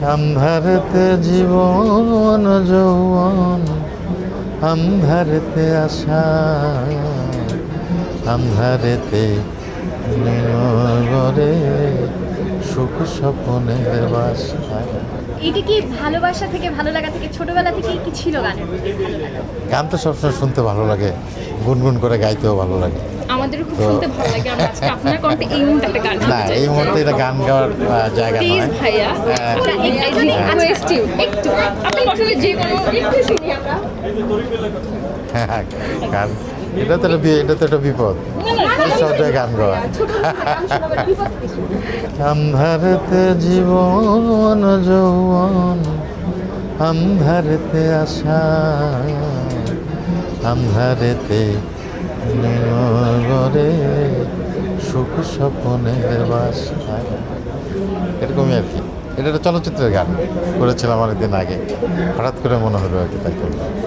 আন্ধারেতে জীবন যৌবন, আন্ধারেতে আশা, আন্ধারেতে নির্মরে সুখ স্বপনের বাসা। এটা কি ভালোবাসা থেকে, ভালো লাগা থেকে, ছোটবেলা থেকে কি ছিল গানের প্রতি ভালো লাগা? গান তো সবসময় শুনতে ভালো লাগে, গুনগুন করে গাইতেও ভালো লাগে। আমাদেরও খুব শুনতে ভালো লাগে। আমরা আজকে আপনার কণ্ঠে এই মুহূর্তে একটা গান না, এই মুহূর্তে এটা গান গাওয়ার জায়গা প্লিজ নয়। ভাইয়া, রিকোয়েস্ট ইউ একটু আপনি আসলে যে কোনো একটু শুনি আমরা। হ্যাঁ, গান এটা তো একটা বিপদ, সব জায়গায় গান গাওয়া। আন্ধারেতে জীবন যৌবন, আন্ধারেতে আশা, আন্ধারেতে নির্মরে সুখ স্বপনের বাসা। এরকমই আর কি। এটা একটা চলচ্চিত্রের গান করেছিলাম অনেকদিন আগে, হঠাৎ করে মনে হলো আর কি, তাই করলাম।